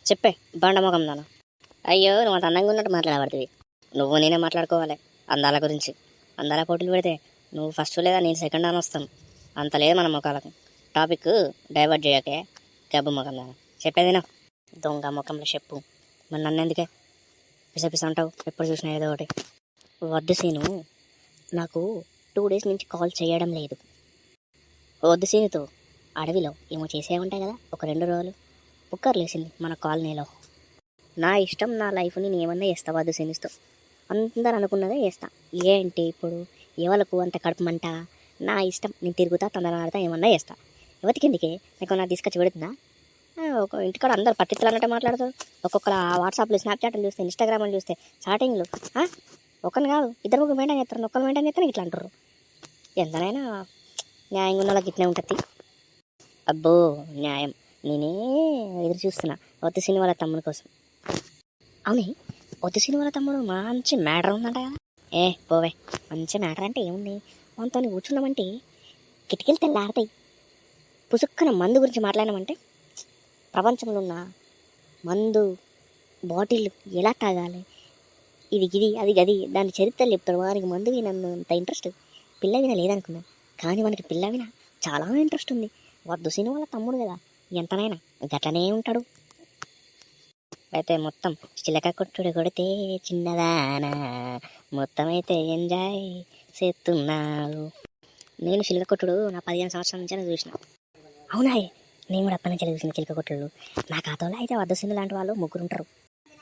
చెప్పే బండమొఖం దాన. అయ్యో నువ్వు అంత అందంగా ఉన్నట్టు మాట్లాడబడుతుంది. నువ్వు నేనే మాట్లాడుకోవాలి అందాల గురించి. అందాల పోటీలు పెడితే నువ్వు ఫస్ట్ లేదా నేను సెకండ్ అని వస్తాను. అంత లేదు మన ముఖాలకు. టాపిక్ డైవర్ట్ చేయకే గబ్బు ముఖం దాన. చెప్పేదేనా దొంగ ముఖంలో చెప్పు. మరి నన్ను ఎందుకే పిసపిస అంటావు? ఎప్పుడు చూసినా ఏదో ఒకటి. వద్దు సీను, నాకు 2 days నుంచి కాల్ చేయడం లేదు. వద్దు సీనుతో అడవిలో ఏమో చేసే ఉంటాయి కదా, ఒక 2 రోజులు పుక్కర్ లేచింది మన కాలనీలో. నా ఇష్టం, నా లైఫ్ని నేను ఏమన్నా చేస్తా వద్దు సీనిస్తో. అందరు అనుకున్నదే చేస్తా. ఏంటి ఇప్పుడు ఎవరికి అంత కడుపుమంట? నా ఇష్టం, నేను తిరుగుతా, తొందర ఆడతా, ఏమన్నా చేస్తా. ఎవరికి ఎందుకే నాకు నా తీసుకొచ్చి పెడుతుందా? ఒక ఇంటికాడ అందరు పట్టించులు అన్నట్టే మాట్లాడతారు. ఒక్కొక్కరు వాట్సాప్లు, స్నాప్చాట్లు చూస్తే, ఇన్స్టాగ్రామ్లు చూస్తే, చాటింగ్లు. ఒకరిని కాదు 2-3 మెయింటైన్ చేస్తారు. ఒక్కరు మెయింటైన్ చేస్తారు ఇట్లా అంటారు. ఎంతనైనా న్యాయంగా ఉన్న వాళ్ళకి ఇట్నే ఉంటుంది. అబ్బో న్యాయం, నేనే ఎదురు చూస్తున్నా వద్దు సిని వాళ్ళ తమ్ముడి కోసం. అవునే, వద్దు సిని వాళ్ళ తమ్ముడు మంచి మ్యాటర్ ఉందంట కదా. పోవే, మంచి మ్యాటర్ అంటే ఏముంది? మనతో కూర్చున్నామంటే కిటికీలు తెల్లాడతాయి. పుసుక్కన మందు గురించి మాట్లాడినామంటే ప్రపంచంలో ఉన్న మందు బాటిల్ ఎలా తాగాలి, ఇది అది గది దాని చరిత్రలు చెప్తాడు. వానికి మందు వినంత ఇంట్రెస్ట్ పిల్ల విన లేదనుకున్నా, కానీ మనకి పిల్ల విన చాలా ఇంట్రెస్ట్ ఉంది. వద్దు సిని వాళ్ళ తమ్ముడు కదా, ఎంతనైనా గట్లనే ఉంటాడు. అయితే మొత్తం చిలక కొట్టుడు కొడితే చిన్నదానా, మొత్తం అయితే ఎంజాయ్ చేస్తున్నావు. నేను చిలక కొట్టుడు నా 15 సంవత్సరాల నుంచి చూసిన. అవునాయే, నేను కూడా అప్పటి నుంచి చూసిన చిలక కొట్టుడు. నా ఖాతాలో అయితే వద్దు సిని లాంటి వాళ్ళు 3 ఉంటారు.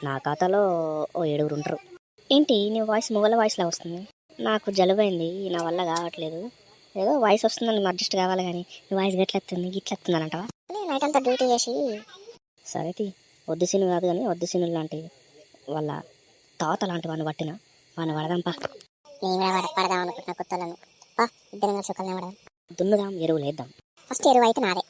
నా ఖాతాలో ఓ 7 ఉంటారు. ఏంటి నీ వాయిస్ మొగల వాయిస్లా వస్తుంది? నాకు జలుబైంది, నా వల్ల కావట్లేదు. ఏదో వాయిస్ వస్తుందని అడ్జస్ట్ కావాలి, కానీ నీ వాయిస్ గట్లెత్తుంది గిట్లెత్తుంది అని అంటావా? నైట్ అంతా డ్యూటీ చేసి సరేటి. వద్దు సిను కాదు కానీ వద్దు సిను లాంటి వాళ్ళ తాత లాంటి వాడిని పట్టిన వాడిని పడదాంపా. నేను కూడా పడదాం అనుకుంటున్నా కొత్తలను. ఇద్దరం కలిసి ఒకళ్ళని పడదాం. దున్నుదాం, ఎరువులు వేద్దాం. ఫస్ట్ ఎరువు అయితే నాదే.